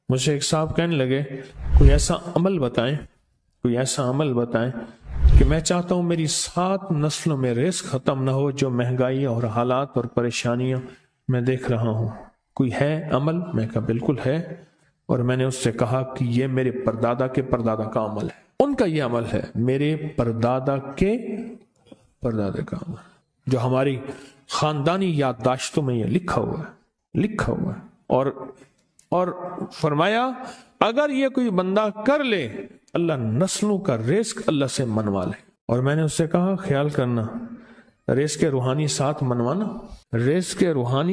مجھے ایک صاحب کہنے لگے کوئی ایسا عمل بتائیں کہ میں چاہتا ہوں میری 7 نسلوں میں رزق ختم نہ ہو جو مہنگائی اور حالات اور پریشانیاں میں دیکھ رہا ہوں، کوئی ہے عمل؟ میں کہا بالکل ہے، اور میں نے اس سے کہا کہ یہ میرے پردادا کے پردادا کا عمل ہے، ان کا یہ عمل ہے، میرے پردادا کے پردادا کا عمل، جو ہماری خاندانی یادداشتوں میں یہ لکھا ہوا ہے، اور فرمایا اگر یہ کوئی بندہ کر لے اللہ نسلوں کا رزق اللہ سے منوا لے۔ اور میں نے اس سے کہا خیال کرنا رزق کے روحانی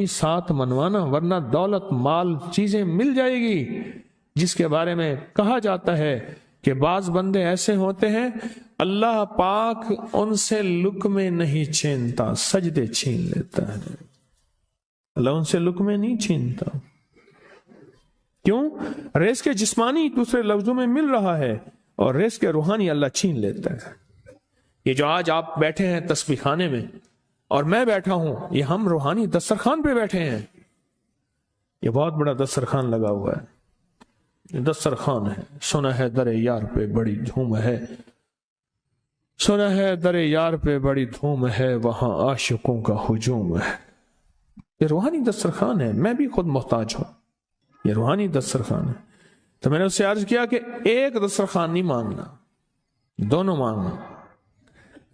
ساتھ منوانا، ورنہ دولت مال چیزیں مل جائے گی، جس کے بارے میں کہا جاتا ہے کہ بعض بندے ایسے ہوتے ہیں اللہ پاک ان سے لقمے نہیں چھینتا، سجدے چھین لیتا ہے، اللہ ان سے لقمے نہیں چھینتا۔ کیوں؟ رزق جسمانی دوسرے لفظوں میں مل رہا ہے، اور رزق روحانی اللہ چھین لیتا ہے۔ یہ جو آج آپ بیٹھے ہیں تسبیح خانے میں اور میں بیٹھا ہوں، یہ ہم روحانی دسترخوان پہ بیٹھے ہیں، یہ بہت بڑا دسترخوان لگا ہوا ہے، یہ دسترخوان ہے۔ سنا ہے در یار پہ بڑی دھوم ہے، سنا ہے در یار پہ بڑی دھوم ہے، وہاں عاشقوں کا ہجوم ہے۔ یہ روحانی دسترخوان ہے، میں بھی خود محتاج ہوں، یہ روحانی دسترخوان ہے۔ تو میں نے اس سے عرض کیا کہ ایک دسترخوان نہیں مانگنا، دونوں مانگنا،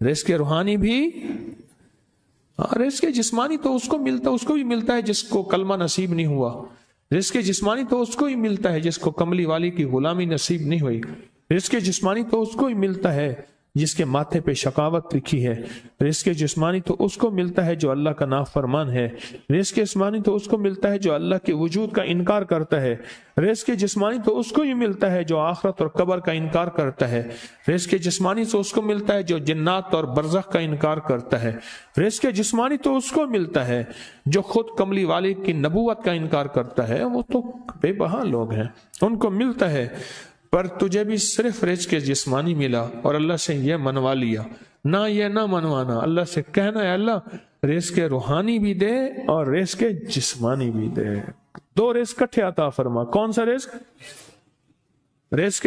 رزق روحانی بھی، رزق جسمانی تو اس کو بھی ملتا ہے جس کو کلمہ نصیب نہیں ہوا، رزق جسمانی تو اس کو ہی ملتا ہے جس کو کملی والی کی غلامی نصیب نہیں ہوئی، رزق جسمانی تو اس کو ہی ملتا ہے جس کے ماتھے پہ شقاوت لکھی ہے، رزق جسمانی تو اس کو ملتا ہے جو اللہ کا نافرمان ہے، رزق جسمانی تو اس کو ملتا ہے جو اللہ کے وجود کا انکار کرتا ہے، رزق جسمانی تو اس کو ہی ملتا ہے جو آخرت اور قبر کا انکار کرتا ہے، رزق جسمانی تو اس کو ملتا ہے جو جنات اور برزخ کا انکار کرتا ہے، رزق جسمانی تو اس کو ملتا ہے جو خود کملی والی کی نبوت کا انکار کرتا ہے، وہ تو بے بہا لوگ ہیں، ان کو ملتا ہے۔ پر تجھے بھی صرف رزق جسمانی ملا اور اللہ سے یہ منوا لیا، نہ یہ نہ منوانا، اللہ سے کہنا ہے اللہ رزق روحانی بھی دے اور رزق جسمانی بھی دے، 2 رزق کٹھے عطا فرما۔ کون سا رزق؟ رزق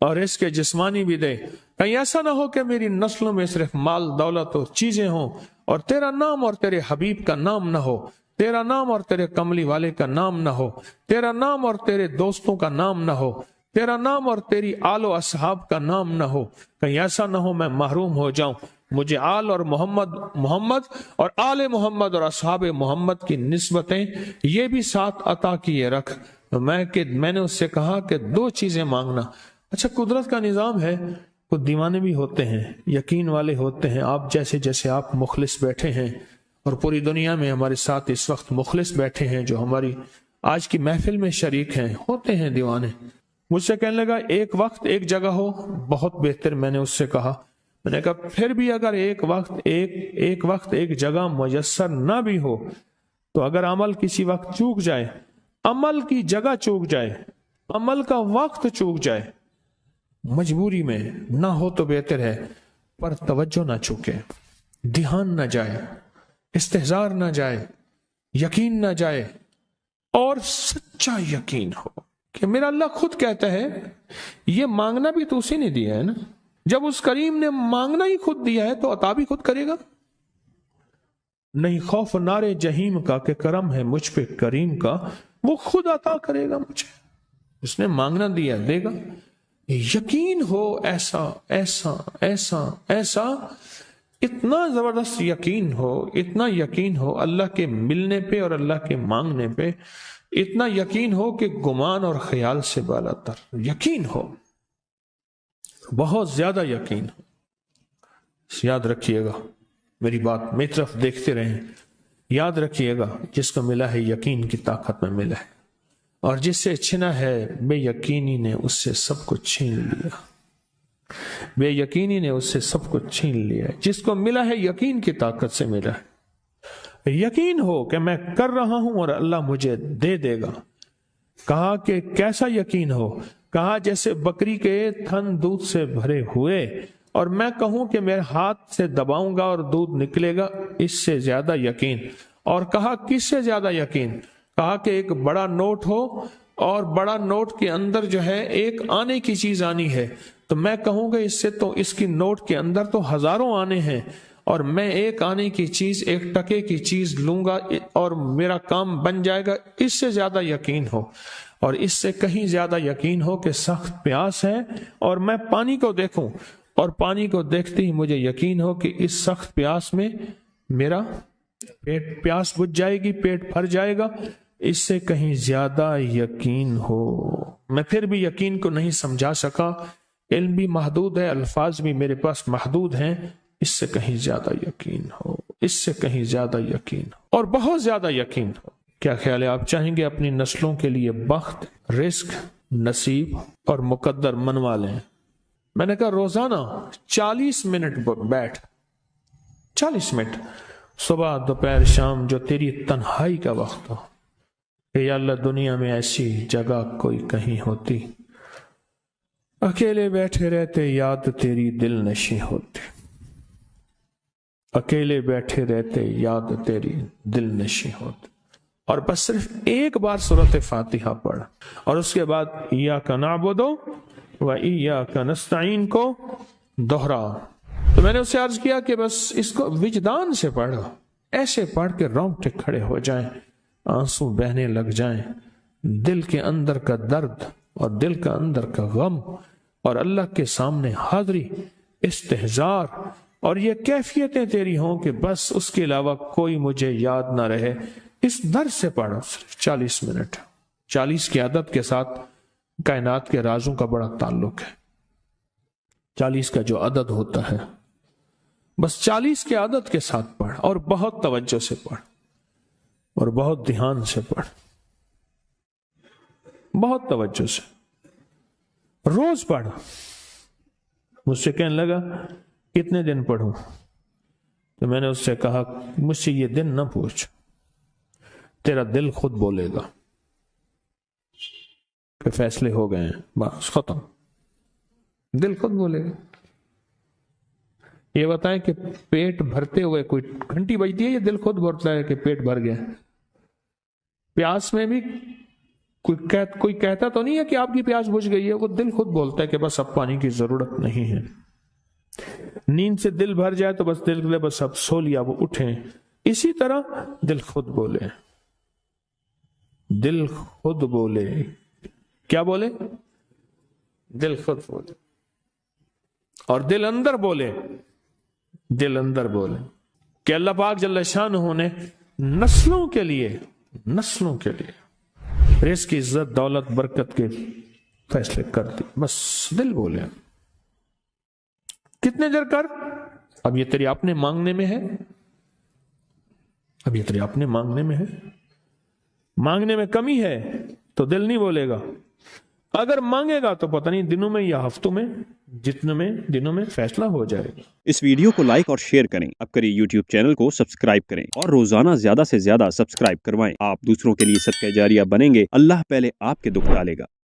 اور رزق جسمانی بھی دے۔ کہیں ایسا نہ ہو کہ میری نسلوں میں صرف مال دولت اور چیزیں ہوں اور تیرا نام اور تیرے حبیب کا نام نہ ہو، تیرا نام اور تیرے کملی والے کا نام نہ ہو، تیرا نام اور تیرے دوستوں کا نام نہ ہو، تیرا نام اور تیری آل و اصحاب کا نام نہ ہو۔ کہیں ایسا نہ ہو میں محروم ہو جاؤں، مجھے آل اور محمد اور آل محمد اور اصحاب محمد کی نسبتیں یہ بھی ساتھ عطا کیے رکھ۔ میں نے اس سے کہا کہ 2 چیزیں مانگنا۔ اچھا قدرت کا نظام ہے، کچھ دیوانے بھی ہوتے ہیں، یقین والے ہوتے ہیں، آپ جیسے آپ مخلص بیٹھے ہیں، اور پوری دنیا میں ہمارے ساتھ اس وقت مخلص بیٹھے ہیں جو ہماری آج کی محفل میں شریک ہیں، ہوتے ہیں دیوانے۔ مجھ سے کہنے لگا ایک وقت ایک جگہ ہو بہت بہتر۔ میں نے اس سے کہا، میں نے کہا پھر بھی اگر ایک وقت ایک جگہ میسر نہ بھی ہو تو اگر عمل کسی وقت چوک جائے، عمل کی جگہ چوک جائے، عمل کا وقت چوک جائے، مجبوری میں نہ ہو تو بہتر ہے، پر توجہ نہ چوکے، دھیان نہ جائے، استحضار نہ جائے، یقین نہ جائے، اور سچا یقین ہو کہ میرا اللہ خود کہتا ہے یہ مانگنا بھی تو اسی نے دیا ہے نا، جب اس کریم نے مانگنا ہی خود دیا ہے تو عطا بھی خود کرے گا۔ نہیں خوف نارے جہیم کا کہ کرم ہے مجھ پہ کریم کا، وہ خود عطا کرے گا مجھے، اس نے مانگنا دیا دے گا۔ یقین ہو ایسا ایسا ایسا ایسا، اتنا زبردست یقین ہو، اتنا یقین ہو اللہ کے ملنے پہ اور اللہ کے مانگنے پہ، اتنا یقین ہو کہ گمان اور خیال سے بالا تر یقین ہو، بہت زیادہ یقین ہو۔ یاد رکھیے گا میری بات، میری طرف دیکھتے رہیں، یاد رکھیے گا جس کو ملا ہے یقین کی طاقت میں ملا ہے، اور جس سے چھنا ہے بے یقینی نے اس سے سب کچھ چھین لیا، بے یقینی نے اس سے سب کچھ چھین لیا۔ جس کو ملا ہے یقین کی طاقت سے ملا ہے، یقین ہو کہ میں کر رہا ہوں اور اللہ مجھے دے دے گا۔ کہا کہ کیسا یقین ہو؟ کہا جیسے بکری کے تھن دودھ سے بھرے ہوئے اور میں کہوں کہ میرے ہاتھ سے دباؤں گا اور دودھ نکلے گا، اس سے زیادہ یقین۔ اور کہا کس سے زیادہ یقین؟ کہا کہ ایک بڑا نوٹ ہو اور بڑا نوٹ کے اندر جو ہے ایک آنے کی چیز آنی ہے، تو میں کہوں گا اس سے تو اس کی نوٹ کے اندر تو ہزاروں آنے ہیں، اور میں ایک آنے کی چیز، ایک ٹکے کی چیز لوں گا اور میرا کام بن جائے گا۔ اس سے زیادہ یقین ہو، اور اس سے کہیں زیادہ یقین ہو کہ سخت پیاس ہے اور میں پانی کو دیکھوں، اور پانی کو دیکھتے ہی مجھے یقین ہو کہ اس سخت پیاس میں میرا پیاس بجھ جائے گی، پیٹ بھر جائے گا، اس سے کہیں زیادہ یقین ہو۔ میں پھر بھی یقین کو نہیں سمجھا سکا، علم بھی محدود ہے، الفاظ بھی میرے پاس محدود ہیں، اس سے کہیں زیادہ یقین ہو، اس سے کہیں زیادہ یقین ہو، اور بہت زیادہ یقین ہو۔ کیا خیال ہے؟ آپ چاہیں گے اپنی نسلوں کے لیے بخت، رزق، نصیب اور مقدر منوا لیں؟ میں نے کہا روزانہ 40 منٹ بیٹھ، 40 منٹ صبح دوپہر شام، جو تیری تنہائی کا وقت ہو، کہ یا اللہ دنیا میں ایسی جگہ کوئی کہیں ہوتی، اکیلے بیٹھے رہتے یاد تیری دل نشیں ہوتی، اکیلے بیٹھے رہتے یاد تیری دل نشیں ہوتی، اور بس صرف ایک بار سورۃ فاتحہ پڑھ، اور اس کے بعد ایاک نعبد و ایاک نستعین کو دوہرا۔ تو میں نے اسے عرض کیا کہ بس اس کو وجدان سے پڑھو، ایسے پڑھ کے رونگٹے کھڑے ہو جائیں، آنسو بہنے لگ جائیں، دل کے اندر کا درد اور دل کا اندر کا غم، اور اللہ کے سامنے حاضری، استحضار، اور یہ کیفیتیں تیری ہوں کہ بس اس کے علاوہ کوئی مجھے یاد نہ رہے۔ اس درد سے پڑھو، صرف 40 منٹ۔ 40 کی عدد کے ساتھ کائنات کے رازوں کا بڑا تعلق ہے۔ 40 کا جو عدد ہوتا ہے، بس 40 کے عدد کے ساتھ پڑھ، اور بہت توجہ سے پڑھ، اور بہت دھیان سے پڑھ، بہت توجہ سے، روز پڑھ۔ مجھ سے کہنے لگا کتنے دن پڑھوں؟ تو میں نے اس سے کہا مجھ سے یہ دن نہ پوچھ، تیرا دل خود بولے گا کہ فیصلے ہو گئے ہیں، بس ختم، دل خود بولے گا۔ یہ بتائیں کہ پیٹ بھرتے ہوئے کوئی گھنٹی بجتی ہے، یہ دل خود بولتا ہے کہ پیٹ بھر گیا۔ پیاس میں بھی کوئی کہتا تو نہیں ہے کہ آپ کی پیاس بجھ گئی ہے، وہ دل خود بولتا ہے کہ بس اب پانی کی ضرورت نہیں ہے۔ نیند سے دل بھر جائے تو بس دل کے بس اب سو لیا، وہ اٹھیں۔ اسی طرح دل خود بولے، دل خود بولے، کیا بولے؟ دل خود بولے، اور دل اندر بولے، دل اندر بولے کہ اللہ پاک جل شانہ نے نسلوں کے لیے رزق، عزت، دولت، برکت کے فیصلے کر دی، بس دل بولے۔ کتنے دیر کر؟ اب یہ تیری اپنے مانگنے میں ہے، اب یہ تیری اپنے مانگنے میں ہے۔ مانگنے میں کمی ہے تو دل نہیں بولے گا، اگر مانگے گا تو پتہ نہیں دنوں میں یا ہفتوں میں، جتنے میں دنوں میں فیصلہ ہو جائے گا۔ اس ویڈیو کو لائک اور شیئر کریں، اب کریے یوٹیوب چینل کو سبسکرائب کریں، اور روزانہ زیادہ سے زیادہ سبسکرائب کروائیں۔ آپ دوسروں کے لیے صدقہ جاریہ بنیں گے، اللہ پہلے آپ کے دکھ ڈالے گا۔